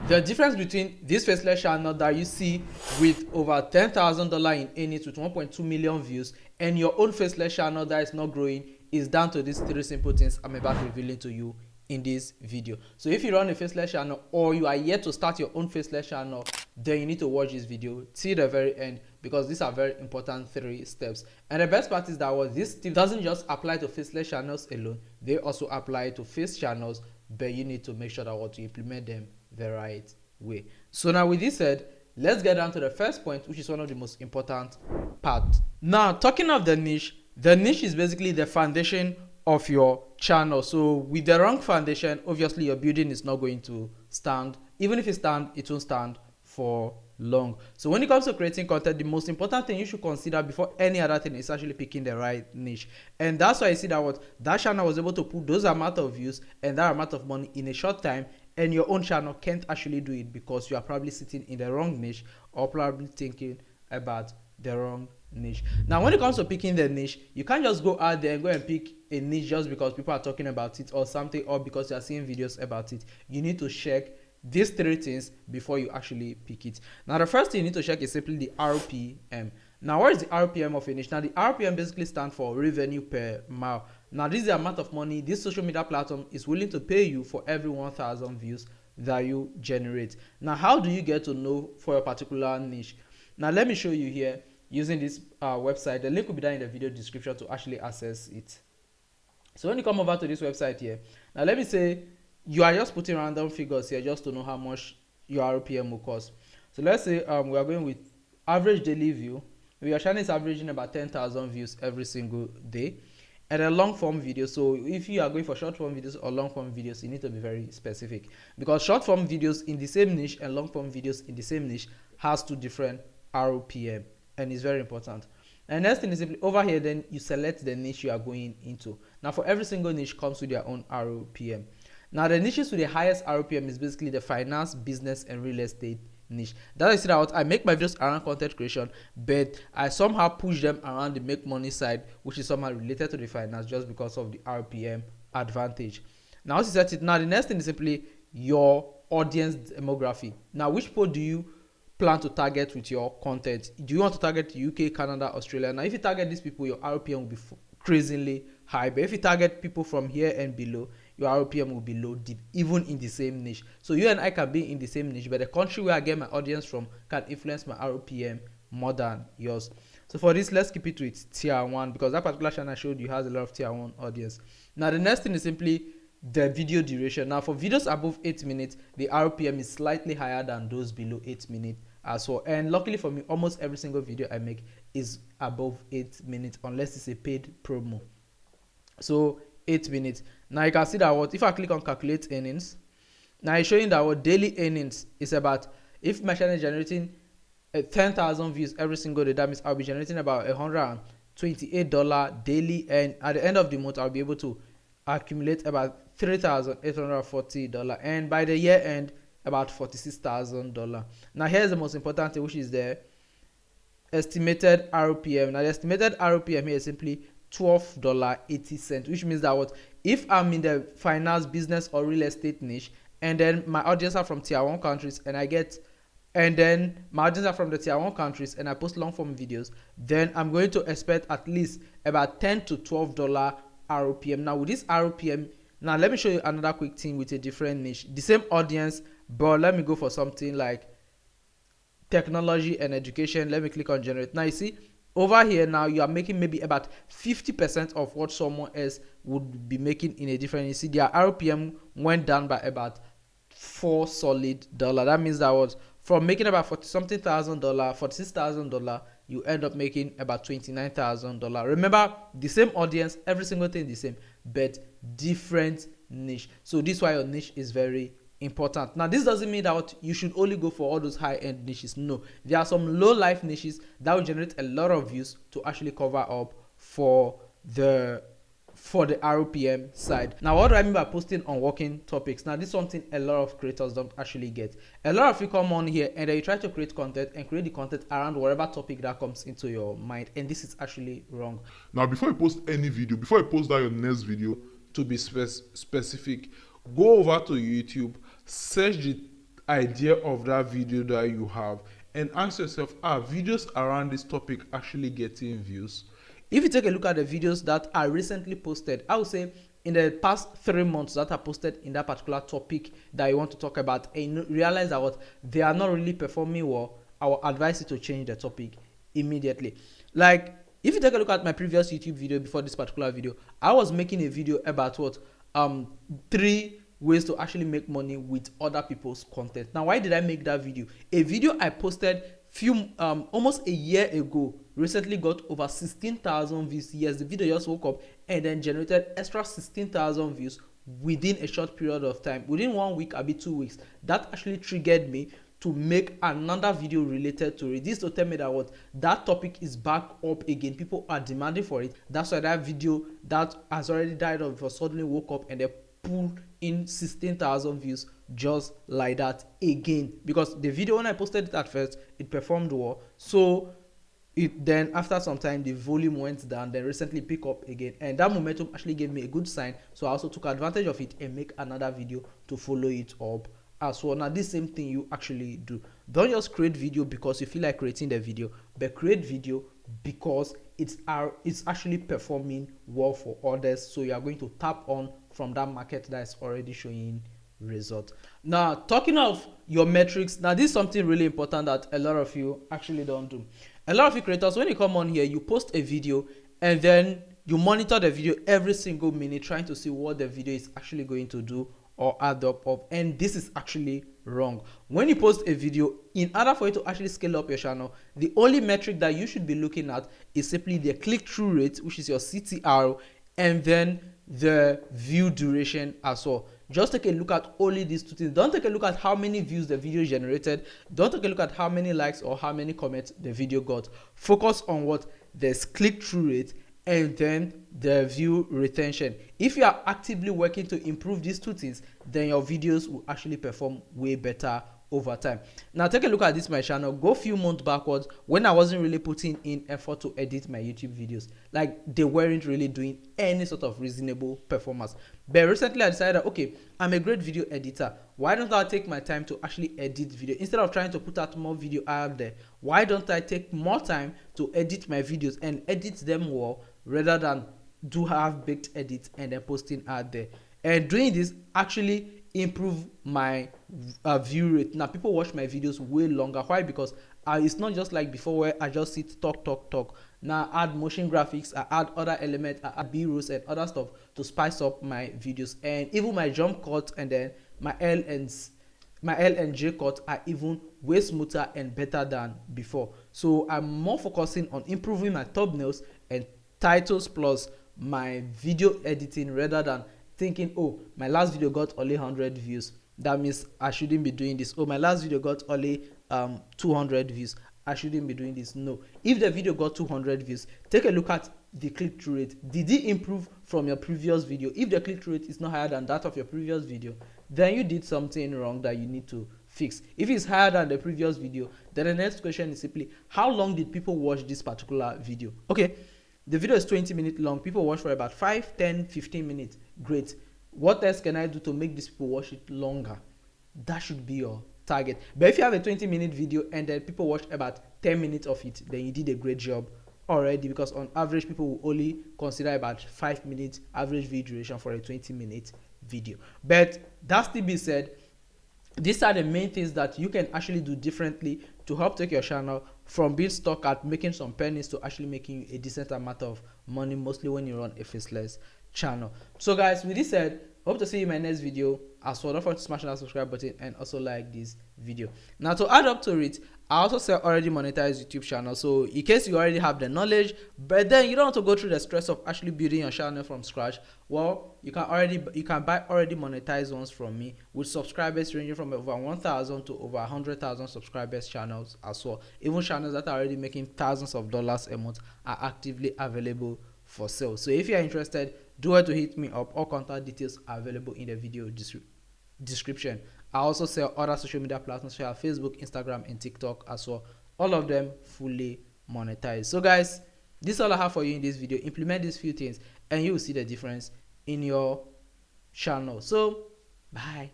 The difference between this faceless channel that you see with over $10,000 in earnings with 1.2 million views and your own faceless channel that is not growing is down to these three simple things I'm about revealing to you in this video. So if you run a faceless channel or you are yet to start your own faceless channel, then you need to watch this video till the very end, because these are very important 3 steps. And the best part is that this tip doesn't just apply to faceless channels alone, they also apply to face channels, but you need to make sure that you implement them the right way. So now with this said, let's get down to the first point, which is one of the most important parts. Now, talking of the niche is basically the foundation of your channel. So with the wrong foundation, obviously your building is not going to stand. Even if it stands, it won't stand for long. So when it comes to creating content, the most important thing you should consider before any other thing is actually picking the right niche. And that's why I see that that channel was able to put those amount of views and that amount of money in a short time, and your own channel can't actually do it because you are probably sitting in the wrong niche or probably thinking about the wrong niche. Now when it comes to picking the niche, you can't just go out there and go and pick a niche just because people are talking about it or something, or because you are seeing videos about it. You need to check these 3 things before you actually pick it. Now the first thing you need to check is simply the RPM. Now what is the RPM of a niche? Now the RPM basically stands for revenue per mile. Now this is the amount of money this social media platform is willing to pay you for every 1,000 views that you generate. Now how do you get to know for your particular niche? Now let me show you here using this website. The link will be down in the video description to actually access it. So when you come over to this website here, now let me say you are just putting random figures here just to know how much your RPM will cost. So let's say we are going with average daily view. Your channel is averaging about 10,000 views every single day. And a long form video, so if you are going for short form videos or long form videos, you need to be very specific, because short form videos in the same niche and long form videos in the same niche has 2 different RPM, and it's very important. And next thing is simply over here, then you select the niche you are going into. Now for every single niche comes with their own RPM. Now the niches with the highest RPM is basically the finance, business and real estate niche. That is that I make my videos around content creation, but I somehow push them around the make money side, which is somehow related to the finance, just because of the RPM advantage. Now once you set it, now the next thing is simply your audience demography. Now which people do you plan to target with your content? Do you want to target UK, Canada, Australia? Now if you target these people, your RPM will be crazily high, but if you target people from here and below, your RPM will be low, deep, even in the same niche. So you and I can be in the same niche, but the country where I get my audience from can influence my RPM more than yours. So for this, let's keep it with tier 1, because that particular channel I showed you has a lot of tier 1 audience. Now the next thing is simply the video duration. Now for videos above 8 minutes, the RPM is slightly higher than those below 8 minutes as well. And luckily for me, almost every single video I make is above 8 minutes, unless it's a paid promo. So 8 minutes. Now you can see that if I click on calculate earnings, now it's showing that daily earnings is about, if my channel is generating 10,000 views every single day, that means I'll be generating about $128 daily, and at the end of the month I'll be able to accumulate about $3,840, and by the year end about $46,000. Now here's the most important thing, which is the estimated RPM. Now the estimated RPM here is simply $12.80, which means that if I'm in the finance, business or real estate niche, and then my audience are from tier 1 countries, and my audience are from the tier 1 countries, and I post long form videos, then I'm going to expect at least about $10 to $12 RPM. Now with this RPM, now let me show you another quick thing with a different niche, the same audience, but let me go for something like technology and education. Let me click on generate. Now you see over here, now you are making maybe about 50% of what someone else would be making in a different. You see their RPM went down by about $4 solid. That means that from making about $46,000, you end up making about $29,000. Remember, the same audience, every single thing the same, but different niche. So this is why your niche is very important. Now this doesn't mean that you should only go for all those high-end niches. No, there are some low-life niches that will generate a lot of views to actually cover up for the RPM side. Now what do I mean by posting on working topics? Now this is something a lot of creators don't actually get. A lot of you come on here and then you try to create content and create the content around whatever topic that comes into your mind, and this is actually wrong. Now before you post any video, before you post that your next video, to be specific, go over to YouTube, search the idea of that video that you have and ask yourself, are videos around this topic actually getting views? If you take a look at the videos that are recently posted, I would say in the past 3 months that are posted in that particular topic that you want to talk about, and you realize that what they are not really performing well, I will advise you to change the topic immediately. Like if you take a look at my previous YouTube video before this particular video, I was making a video about what 3 ways to actually make money with other people's content. Now, why did I make that video? A video I posted almost a year ago recently got over 16,000 views. Yes, the video just woke up and then generated extra 16,000 views within a short period of time. Within 1 week, maybe 2 weeks. That actually triggered me to make another video related to it. This to tell me that what that topic is back up again. People are demanding for it. That's why that video that has already died off suddenly woke up and they pulled in 16,000 views just like that again. Because the video, when I posted it at first, it performed well. So it then after some time the volume went down, then recently pick up again, and that momentum actually gave me a good sign. So I also took advantage of it and make another video to follow it up as well. Now this same thing you actually do. Don't just create video because you feel like creating the video, but create video because it's actually performing well for others, so you are going to tap on from that market that is already showing result. Now talking of your metrics, now this is something really important that a lot of you actually don't do. A lot of you creators, when you come on here, you post a video and then you monitor the video every single minute trying to see what the video is actually going to do or add up of, and this is actually wrong. When you post a video, in order for you to actually scale up your channel, the only metric that you should be looking at is simply the click-through rate, which is your CTR, and then the view duration as well. Just take a look at only these two things. Don't take a look at how many views the video generated. Don't take a look at how many likes or how many comments the video got. Focus on what there's click-through rate and then the view retention. If you are actively working to improve these two things, then your videos will actually perform way better over time. Now take a look at this my channel. Go a few months backwards when I wasn't really putting in effort to edit my YouTube videos. Like they weren't really doing any sort of reasonable performance. But recently I decided, okay, I'm a great video editor. Why don't I take my time to actually edit video instead of trying to put out more video out there? Why don't I take more time to edit my videos and edit them well rather than do half-baked edits and then posting out there? And doing this actually improve my view rate. Now people watch my videos way longer. Why? Because it's not just like before where I just sit talk. Now I add motion graphics, I add other elements, I add b-rolls and other stuff to spice up my videos, and even my jump cut and then my L and J cut are even way smoother and better than before. So I'm more focusing on improving my thumbnails and titles plus my video editing rather than thinking, oh, my last video got only 100 views, that means I shouldn't be doing this. Oh, my last video got only 200 views, I shouldn't be doing this. No, if the video got 200 views, take a look at the click-through rate. Did it improve from your previous video? If the click-through rate is not higher than that of your previous video, then you did something wrong that you need to fix. If it's higher than the previous video, then the next question is simply, how long did people watch this particular video? Okay, the video is 20 minutes long. People watch for about 5, 10, 15 minutes. Great. What else can I do to make these people watch it longer? That should be your target. But if you have a 20-minute video and then people watch about 10 minutes of it, then you did a great job already, because on average people will only consider about 5 minutes average video duration for a 20-minute video. But that still being said, these are the main things that you can actually do differently to help take your channel from being stuck at making some pennies to actually making you a decent amount of money, mostly when you run a faceless channel. So guys, with this said, hope to see you in my next video. As well, don't forget to smash that subscribe button and also like this video. Now to add up to it, I also say already monetize YouTube channel. So in case you already have the knowledge, but then you don't want to go through the stress of actually building your channel from scratch, well, you can buy already monetized ones from me with subscribers ranging from over 1,000 to over 100,000 subscribers channels as well. Even channels that are already making thousands of dollars a month are actively available for sale. So if you are interested, do it to hit me up. All contact details are available in the video description. I also sell other social media platforms, such as Facebook, Instagram, and TikTok as well. All of them fully monetized. So guys, this is all I have for you in this video. Implement these few things and you will see the difference in your channel. So bye.